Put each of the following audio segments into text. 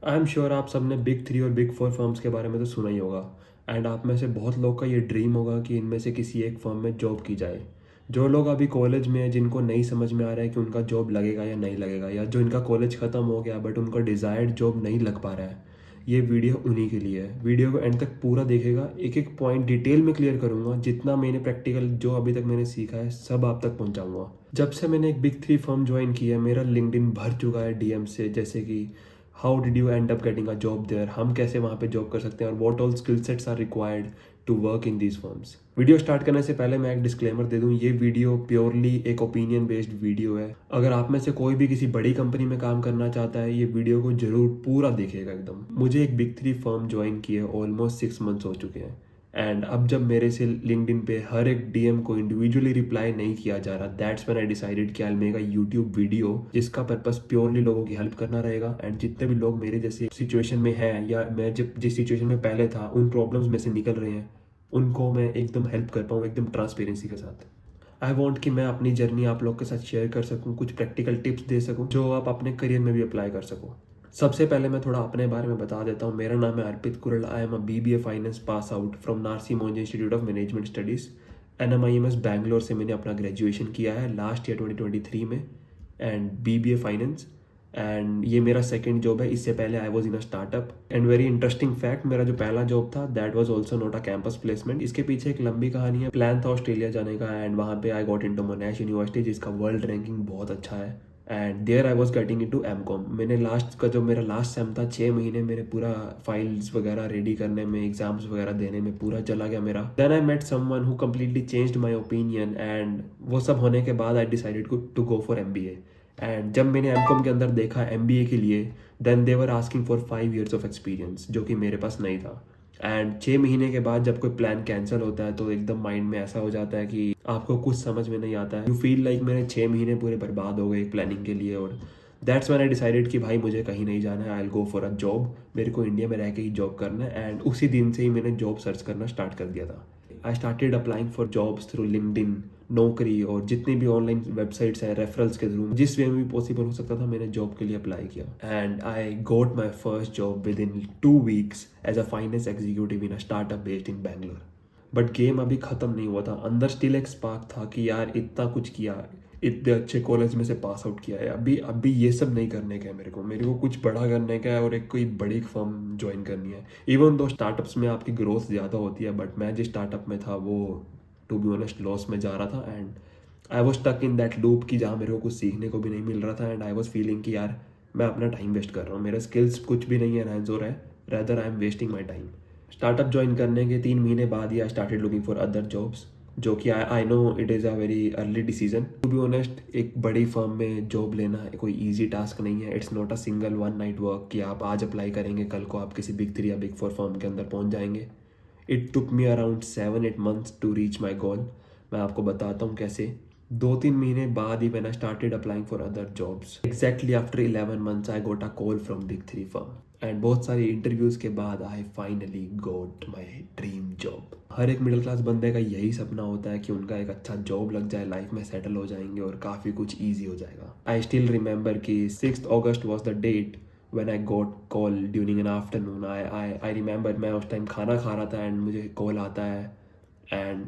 I am sure आप सबने big three और बिग फोर फर्म्स के बारे में तो सुना ही होगा। एंड आप में से बहुत लोग का ये ड्रीम होगा कि इनमें से किसी एक फर्म में जॉब की जाए। जो लोग अभी कॉलेज में हैं, जिनको नहीं समझ में आ रहा है कि उनका जॉब लगेगा या नहीं लगेगा, या जो इनका कॉलेज ख़त्म हो गया बट उनका डिज़ायर्ड जॉब नहीं लग पा रहा है, ये वीडियो उन्हीं के लिए है। वीडियो को एंड तक पूरा देखेगा, एक एक पॉइंट डिटेल में क्लियर करूंगा। जितना मैंने प्रैक्टिकल जो अभी तक मैंने सीखा है सब आप तक पहुंचाऊंगा। जब से मैंने एक बिग थ्री फर्म ज्वाइन किया है, मेरा लिंक्डइन भर चुका है डीएम से, जैसे कि how did you end up getting a job there, हम कैसे वहाँ पे जॉब कर सकते हैं, और what all skill sets are required to work in these firms. Video start करने से पहले मैं एक डिस्क्लेमर दे दूं, ये वीडियो प्योरली एक ओपिनियन बेस्ड वीडियो है। अगर आप में से कोई भी किसी बड़ी कंपनी में काम करना चाहता है, ये वीडियो को जरूर पूरा देखेगा एकदम। मुझे एक बिग थ्री फर्म ज्वाइन किए ऑलमोस्ट 6 मंथ्स हो चुके हैं। एंड अब जब मेरे से लिंक्डइन पे हर एक डीएम को इंडिविजुअली रिप्लाई नहीं किया जा रहा, दैट्स व्हेन आई डिसाइडेड कि I will make a YouTube video जिसका पर्पस प्योरली लोगों की हेल्प करना रहेगा। एंड जितने भी लोग मेरे जैसे सिचुएशन में हैं, या मैं जिस सिचुएशन में पहले था, उन प्रॉब्लम्स में से निकल रहे हैं, उनको मैं एकदम हेल्प कर पाऊँ एकदम ट्रांसपेरेंसी के साथ। आई वॉन्ट कि मैं अपनी जर्नी आप लोग के साथ शेयर कर सकूँ, कुछ प्रैक्टिकल टिप्स दे सकूँ जो आप अपने करियर में भी अप्लाई कर सको। सबसे पहले मैं थोड़ा अपने बारे में बता देता हूँ। मेरा नाम है Arpit Kural. I am a BBA finance pass out from Narsee Monjee institute of management studies NMIMS Bangalore से मैंने अपना ग्रेजुएशन किया है लास्ट ईयर 2023 में, एंड BBA फाइनेंस। एंड ये मेरा सेकंड जॉब है। इससे पहले I was in a startup. And very interesting fact, मेरा जो पहला जॉब था that was also not a campus placement. इसके पीछे एक लंबी कहानी है। प्लान था ऑस्ट्रेलिया जाने का, एंड वहाँ पे I got into Monash university जिसका वर्ल्ड रैंकिंग बहुत अच्छा है। And there I was getting into MCom. मैंने लास्ट का जो मेरा लास्ट सेम था, 6 महीने मेरे पूरा फाइल्स वगैरह रेडी करने में, एग्जाम्स वगैरह देने में पूरा चला गया मेरा। Then I met someone who completely changed my opinion, and वो सब होने के बाद I decided to go for MBA। And जब मैंने एमकॉम के अंदर देखा MBA के लिए, then they were asking for 5 years of experience, जो कि मेरे पास नहीं था। एंड 6 महीने के बाद जब कोई प्लान कैंसिल होता है तो एकदम माइंड में ऐसा हो जाता है कि आपको कुछ समझ में नहीं आता है। यू फील लाइक मेरे 6 महीने पूरे बर्बाद हो गए प्लानिंग के लिए। और दैट्स व्हेन आई डिसाइडेड कि भाई मुझे कहीं नहीं जाना है, I will go for a job. मेरे को इंडिया में रह के ही जॉब करना है। एंड उसी दिन से ही मैंने जॉब सर्च करना स्टार्ट कर दिया था। आई started applying for jobs through LinkedIn, नौकरी और जितनी भी ऑनलाइन वेबसाइट्स हैं, रेफरल्स के थ्रू, जिस वे में भी पॉसिबल हो सकता था मैंने जॉब के लिए अप्लाई किया। And I got my first job within 2 weeks as a finance executive in a startup based in Bangalore. But game अभी ख़त्म नहीं हुआ था। अंदर स्टिल एक स्पार्क था कि यार इतना कुछ किया, इतने अच्छे कॉलेज में से पास आउट किया है, अभी अभी ये सब नहीं करने का है। मेरे को कुछ बड़ा करने का है और एक कोई बड़ी फर्म ज्वाइन करनी है। इवन दो स्टार्टअप्स में आपकी ग्रोथ ज़्यादा होती है, बट मैं जिस स्टार्टअप में था वो टू बी ऑनेस्ट लॉस में जा रहा था। And I was stuck in that loop कि जहाँ मेरे को कुछ सीखने को भी नहीं मिल रहा था। एंड आई वॉज फीलिंग कि यार मैं अपना टाइम वेस्ट कर रहा हूँ, मेरे स्किल्स कुछ भी नहीं है, हैंड्स हो रहा है, rather I am wasting my time. Startup join करने के 3 महीने बाद ही I started looking for other jobs, जो कि I know it is a very early decision. To be honest, एक बड़ी फर्म में जॉब लेना कोई ईजी टास्क नहीं है। It's not a single one night work कि आप आज अप्लाई करेंगे कल को आप किसी बिग 3 या बिग 4 फर्म के अंदर पहुंच जाएंगे। It took me around 7-8 months to reach my goal. मैं आपको बताता हूँ कैसे। 2-3 महीने बाद ही when I started applying for other jobs, exactly after 11 months I got a call from big 3 firm. And बहुत सारी इंटरव्यूज के बाद I finally got my dream job. हर एक मिडिल क्लास बंदे का यही सपना होता है कि उनका एक अच्छा जॉब लग जाए, लाइफ में सेटल हो जाएंगे और काफ़ी कुछ ईजी हो जाएगा। आई स्टिल रिमेंबर कि 6th August was the date when I got call during an afternoon. I remember मैं उस टाइम खाना खा रहा था एंड मुझे कॉल आता है एंड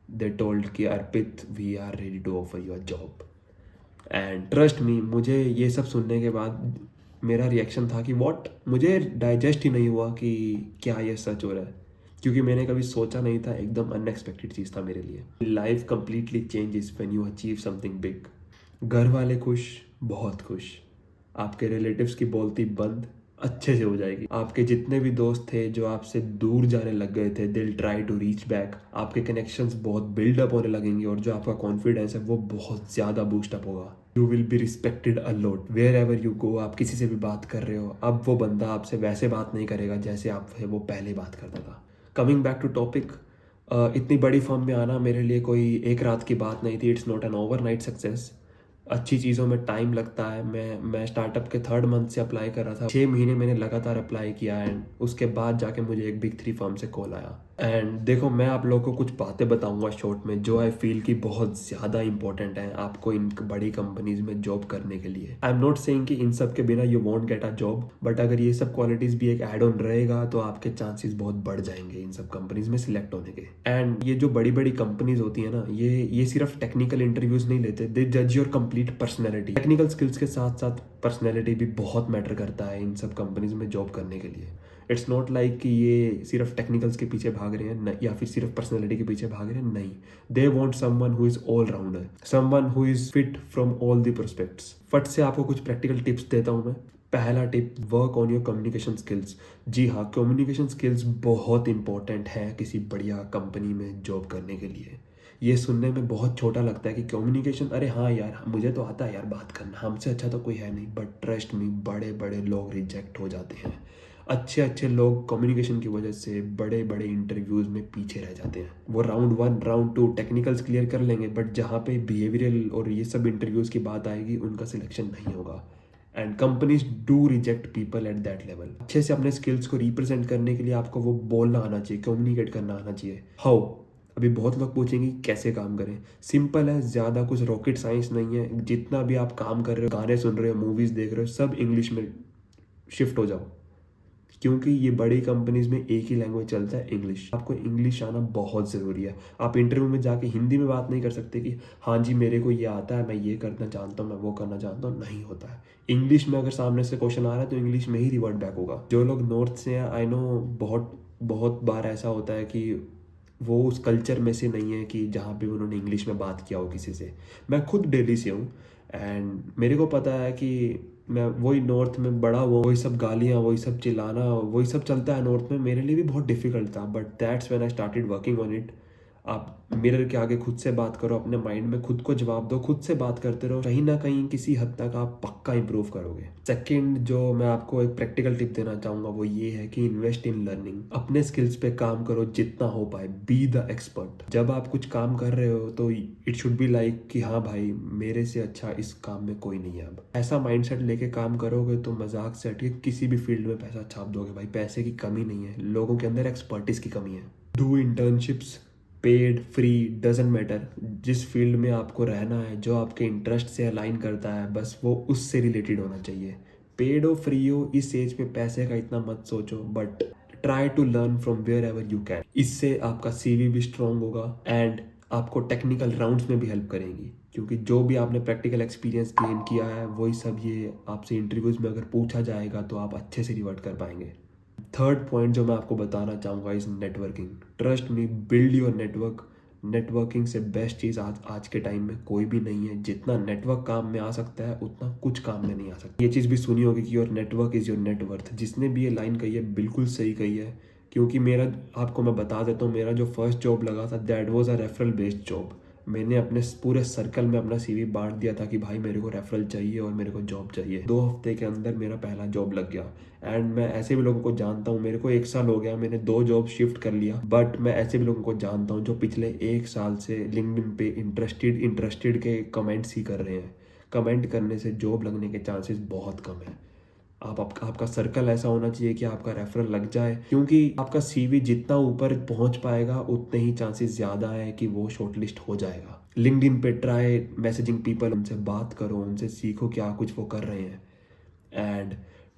दे टोल्ड कि Arpit we are ready to offer you a job. And trust me, मुझे ये सब सुनने के बाद मेरा रिएक्शन था कि व्हाट, मुझे डाइजेस्ट ही नहीं हुआ कि क्या ये सच हो रहा है, क्योंकि मैंने कभी सोचा नहीं था। एकदम अनएक्सपेक्टेड चीज़ था मेरे लिए। Life completely changes when you achieve something big. घर वाले खुश, बहुत खुश। आपके रिलेटिव्स की बोलती बंद, अच्छे से हो जाएगी। आपके जितने भी दोस्त थे जो आपसे दूर जाने लग गए थे, दिल ट्राई टू रीच बैक। आपके कनेक्शंस बहुत बिल्डअप होने लगेंगे और जो आपका कॉन्फिडेंस है वो बहुत ज़्यादा बूस्टअप होगा। You will be respected a lot wherever you go. आप किसी से भी बात कर रहे हो, अब वो बंदा आपसे वैसे बात नहीं करेगा जैसे आप वो पहले बात करता था। कमिंग बैक टू टॉपिक, इतनी बड़ी फर्म में आना मेरे लिए कोई एक रात की बात नहीं थी। It's not an overnight success. अच्छी चीज़ों में टाइम लगता है। मैं स्टार्टअप के 3rd month से अप्लाई कर रहा था। 6 महीने मैंने लगातार अप्लाई किया एंड उसके बाद जाके मुझे एक बिग 3 फर्म से कॉल आया। एंड देखो, मैं आप लोगों को कुछ बातें बताऊंगा शॉर्ट में जो आई फील कि बहुत ज़्यादा इंपॉर्टेंट है आपको इन बड़ी कंपनीज में जॉब करने के लिए। आई एम नॉट सेइंग कि इन सब के बिना you want get a job, but अगर ये सब क्वालिटीज़ भी एक ऐड ऑन रहेगा तो आपके चांसेस बहुत बढ़ जाएंगे इन सब कंपनीज में सिलेक्ट होने के। एंड ये जो बड़ी बड़ी कंपनीज होती है ना, ये सिर्फ टेक्निकल इंटरव्यूज नहीं लेते, दे जज your complete personality. Technical skills के साथ साथ पर्सनैलिटी भी बहुत मैटर करता है इन सब कंपनीज में जॉब करने के लिए। इट्स नॉट लाइक कि ये सिर्फ टेक्निकल्स के पीछे भाग रहे हैं या फिर सिर्फ पर्सनैलिटी के पीछे भाग रहे हैं, नहीं। They want someone who is all rounder, someone who is fit from all the prospects. फट से आपको कुछ प्रैक्टिकल टिप्स देता हूँ मैं। पहला tip, work on your communication skills. जी हाँ, कम्युनिकेशन स्किल्स बहुत इंपॉर्टेंट है किसी बढ़िया कंपनी में जॉब करने के लिए। ये सुनने में बहुत छोटा लगता है कि कम्युनिकेशन, अरे हाँ यार मुझे तो आता है यार बात करना, हमसे अच्छा तो कोई है नहीं, बट ट्रस्ट में बड़े बड़े लोग रिजेक्ट हो जाते हैं। अच्छे अच्छे लोग कम्युनिकेशन की वजह से बड़े बड़े इंटरव्यूज में पीछे रह जाते हैं। वो राउंड 1 राउंड 2 टेक्निकल्स क्लियर कर लेंगे, बट जहाँ पे बिहेवियरल और ये सब इंटरव्यूज की बात आएगी उनका सिलेक्शन नहीं होगा। And companies do reject people at that level. अच्छे से अपने स्किल्स को रिप्रेजेंट करने के लिए आपको वो बोलना आना चाहिए, कम्युनिकेट करना आना चाहिए। हाउ? अभी बहुत लोग पूछेंगे कैसे काम करें। सिंपल है, ज़्यादा कुछ रॉकेट साइंस नहीं है। जितना भी आप काम कर रहे हो, गाने सुन रहे हो, मूवीज़ देख रहे हो, सब इंग्लिश में शिफ्ट हो जाओ, क्योंकि ये बड़ी कंपनीज में एक ही लैंग्वेज चलता है, इंग्लिश। आपको इंग्लिश आना बहुत ज़रूरी है। आप इंटरव्यू में जाके हिंदी में बात नहीं कर सकते कि हाँ जी मेरे को ये आता है, मैं ये करना जानता हूँ, मैं वो करना जानता हूँ, नहीं होता है। इंग्लिश में अगर सामने से क्वेश्चन आ रहा है तो इंग्लिश में ही रिवर्ट बैक होगा। जो लोग नॉर्थ से हैं, आई नो बहुत बहुत बार ऐसा होता है कि वो उस कल्चर में से नहीं है कि जहाँ पे उन्होंने इंग्लिश में बात किया हो किसी से। मैं खुद दिल्ली से हूँ एंड मेरे को पता है कि मैं वही नॉर्थ में बड़ा हुआ, वही सब गालियाँ, वही सब चिल्लाना, वही सब चलता है नॉर्थ में। मेरे लिए भी बहुत डिफिकल्ट था, but that's when I started working on it. आप मिरर के आगे खुद से बात करो, अपने माइंड में खुद को जवाब दो, खुद से बात करते रहो, कहीं ना कहीं किसी हद तक आप पक्का इंप्रूव करोगे। सेकंड, जो मैं आपको एक प्रैक्टिकल टिप देना चाहूँगा वो ये है कि इन्वेस्ट इन लर्निंग। अपने स्किल्स पे काम करो जितना हो पाए, बी द एक्सपर्ट। जब आप कुछ काम कर रहे हो तो इट शुड बी लाइक कि हाँ भाई मेरे से अच्छा इस काम में कोई नहीं है। अब ऐसा माइंडसेट लेके काम करोगे तो मजाक से हटके किसी भी फील्ड में पैसा छाप दोगे भाई। पैसे की कमी नहीं है, लोगों के अंदर एक्सपर्टीज की कमी है। Do internships, paid, free, doesn't matter. जिस फील्ड में आपको रहना है, जो आपके इंटरेस्ट से अलाइन करता है, बस वो उससे रिलेटेड होना चाहिए। पेड हो फ्री हो, इस एज पे पैसे का इतना मत सोचो, but try to learn from wherever you can. इससे आपका सीवी भी स्ट्रॉन्ग होगा एंड आपको टेक्निकल राउंड्स में भी हेल्प करेंगी, क्योंकि जो भी आपने प्रैक्टिकल एक्सपीरियंस गेन किया है वही सब ये आपसे इंटरव्यूज में अगर पूछा जाएगा तो आप अच्छे से रिवर्ट कर पाएंगे। थर्ड पॉइंट जो मैं आपको बताना चाहूँगा is networking. Trust me, build your network. Networking से बेस्ट चीज़ आज के टाइम में कोई भी नहीं है। जितना नेटवर्क काम में आ सकता है उतना कुछ काम में नहीं आ सकता। ये चीज़ भी सुनी होगी कि your network is your net worth. जिसने भी ये लाइन कही है बिल्कुल सही कही है, क्योंकि मेरा, आपको मैं बता देता हूँ, मेरा जो फर्स्ट जॉब लगा था that was a referral based job. मैंने अपने पूरे सर्कल में अपना सीवी बांट दिया था कि भाई मेरे को रेफरल चाहिए और मेरे को जॉब चाहिए। 2 हफ्ते के अंदर मेरा पहला जॉब लग गया। एंड मैं ऐसे भी लोगों को जानता हूँ, मेरे को 1 साल हो गया, मैंने 2 जॉब शिफ्ट कर लिया, बट मैं ऐसे भी लोगों को जानता हूँ जो पिछले 1 साल से लिंक्डइन पे इंटरेस्टेड के कमेंट्स ही कर रहे हैं। कमेंट करने से जॉब लगने के चांसेस बहुत कम है। आपका सर्कल ऐसा होना चाहिए कि आपका रेफरल लग जाए, क्योंकि आपका सीवी जितना ऊपर पहुंच पाएगा उतने ही चांसेस ज़्यादा है कि वो शॉर्टलिस्ट हो जाएगा। लिंक्डइन पे ट्राई मैसेजिंग पीपल, उनसे बात करो, उनसे सीखो क्या कुछ वो कर रहे हैं। And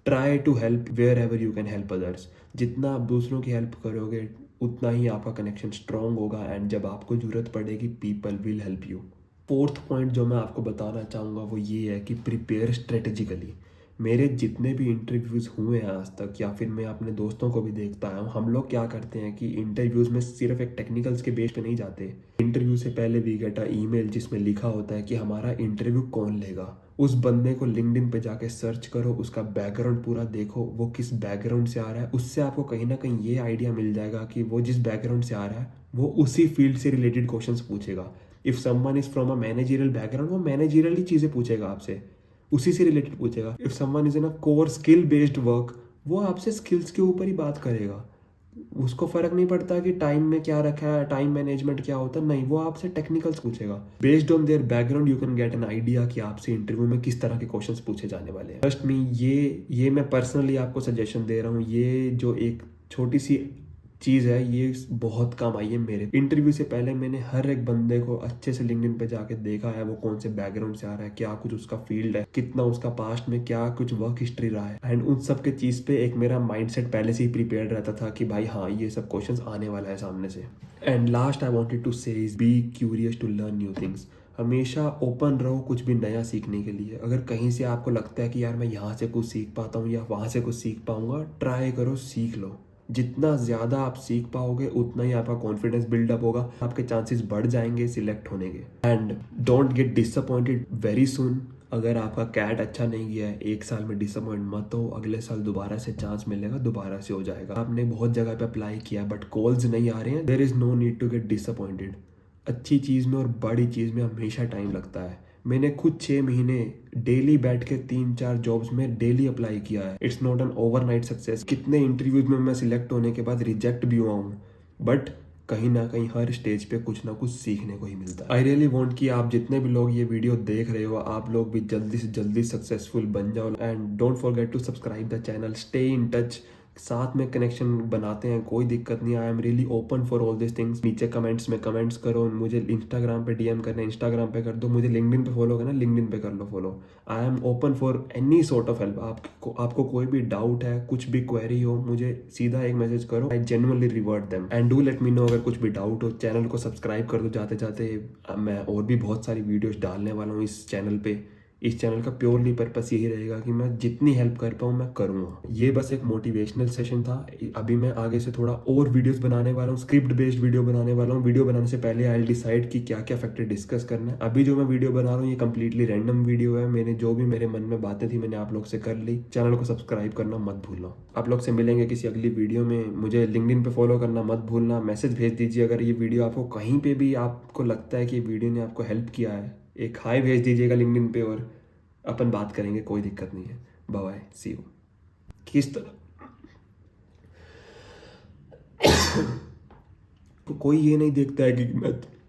try to help wherever you can help others. जितना आप दूसरों की हेल्प करोगे उतना ही आपका कनेक्शन स्ट्रांग होगा एंड जब आपको ज़रूरत पड़ेगी people will help you. Fourth point जो मैं आपको बताना चाहूँगा वो ये है कि प्रिपेयर स्ट्रेटेजिकली। मेरे जितने भी इंटरव्यूज़ हुए हैं आज तक, या फिर मैं अपने दोस्तों को भी देखता हूँ, हम लोग क्या करते हैं कि इंटरव्यूज़ में सिर्फ एक टेक्निकल्स के बेस पे नहीं जाते। इंटरव्यू से पहले वी गेट अ ईमेल जिसमें लिखा होता है कि हमारा इंटरव्यू कौन लेगा। उस बंदे को लिंक्डइन पे जाके सर्च करो, उसका बैकग्राउंड पूरा देखो, वो किस बैकग्राउंड से आ रहा है। उससे आपको कहीं ना कहीं ये आइडिया मिल जाएगा कि वो जिस बैकग्राउंड से आ रहा है वो उसी फील्ड से रिलेटेड क्वेश्चंस पूछेगा। If someone is from a managerial background, वो मैनेजरियल ही चीज़ें पूछेगा आपसे, उसी से रिलेटेड पूछेगा। If someone is in a core skill based work, वो आपसे स्किल्स के ऊपर ही बात करेगा। उसको फर्क नहीं पड़ता कि टाइम में क्या रखा है, टाइम मैनेजमेंट क्या होता है, नहीं, वो आपसे टेक्निकल्स पूछेगा। Based on their background you can get an idea कि आपसे इंटरव्यू में किस तरह के क्वेश्चंस पूछे जाने वाले हैं। ट्रस्ट मी, ये मैं पर्सनली आपको सजेशन दे रहा हूँ। ये जो एक छोटी सी चीज़ है, ये बहुत काम आई है मेरे। इंटरव्यू से पहले मैंने हर एक बंदे को अच्छे से लिंक्डइन पे जाके देखा है, वो कौन से बैकग्राउंड से आ रहा है, क्या कुछ उसका फील्ड है, कितना उसका पास्ट में क्या कुछ वर्क हिस्ट्री रहा है। एंड उन सब के चीज़ पे एक मेरा माइंडसेट पहले से ही प्रिपेयर्ड रहता था कि भाई हाँ, ये सब क्वेश्चंस आने वाला है सामने से। And last I wanted to say is be curious to learn new things. हमेशा ओपन रहो कुछ भी नया सीखने के लिए। अगर कहीं से आपको लगता है कि यार मैं यहाँ से कुछ सीख पाता हूँ या वहाँ से कुछ सीख पाऊंगा, ट्राई करो, सीख लो। जितना ज़्यादा आप सीख पाओगे उतना ही आपका कॉन्फिडेंस बिल्डअप होगा, आपके चांसेस बढ़ जाएंगे सिलेक्ट होने के। And don't get disappointed very soon. अगर आपका कैट अच्छा नहीं गया है, एक साल में डिसअपॉइंट मत हो, अगले साल दोबारा से चांस मिलेगा, दोबारा से हो जाएगा। आपने बहुत जगह पे अप्लाई किया बट कॉल्स नहीं आ रहे हैं, there is no need to get disappointed. अच्छी चीज़ में और बड़ी चीज़ में हमेशा टाइम लगता है। मैंने खुद 6 महीने डेली बैठ के 3-4 जॉब्स में डेली अप्लाई किया है। It's not an overnight success. कितने इंटरव्यूज में मैं सिलेक्ट होने के बाद रिजेक्ट भी हुआ हूँ, बट कहीं ना कहीं हर स्टेज पे कुछ ना कुछ सीखने को ही मिलता है। आई रियली वॉन्ट कि आप जितने भी लोग ये वीडियो देख रहे हो, आप लोग भी जल्दी से जल्दी सक्सेसफुल बन जाओ। And don't forget to subscribe the channel, stay in touch, साथ में कनेक्शन बनाते हैं, कोई दिक्कत नहीं। I am really open for all this things. नीचे कमेंट्स में कमेंट्स करो, मुझे इंस्टाग्राम पे डीएम करना है, इंस्टाग्राम पे कर दो, मुझे लिंक्डइन पे फॉलो करना है, लिंक्डइन पे कर लो follow. I am open for any sort of help. आपको कोई भी डाउट है, कुछ भी क्वेरी हो, मुझे सीधा एक मैसेज करो, I genuinely revert them. And do let me know अगर कुछ भी डाउट हो। चैनल को सब्सक्राइब कर दो जाते जाते। मैं और भी बहुत सारी वीडियोज डालने वाला हूँ इस चैनल पे। इस चैनल का प्योरली पर्पस यही रहेगा कि मैं जितनी हेल्प कर पाऊँ मैं करूँगा। ये बस एक मोटिवेशनल सेशन था। अभी मैं आगे से थोड़ा और वीडियोस बनाने वाला हूँ, स्क्रिप्ट बेस्ड वीडियो बनाने वाला हूँ। वीडियो बनाने से पहले आई विल डिसाइड कि क्या क्या फैक्टर डिस्कस करना है। अभी जो मैं वीडियो बना रहा हूँ ये कंप्लीटली रैंडम वीडियो है। मैंने जो भी मेरे मन में बातें थी मैंने आप लोग से कर ली। चैनल को सब्सक्राइब करना मत भूलना। आप लोग से मिलेंगे किसी अगली वीडियो में। मुझे लिंक्डइन पे फॉलो करना मत भूलना। मैसेज भेज दीजिए अगर ये वीडियो आपको कहीं पे भी आपको लगता है कि वीडियो ने आपको हेल्प किया है। एक हाई भेज दीजिएगा लिंक्डइन पे और अपन बात करेंगे, कोई दिक्कत नहीं है। Bye bye, see you. किस तरह कोई ये नहीं देखता है कि मैं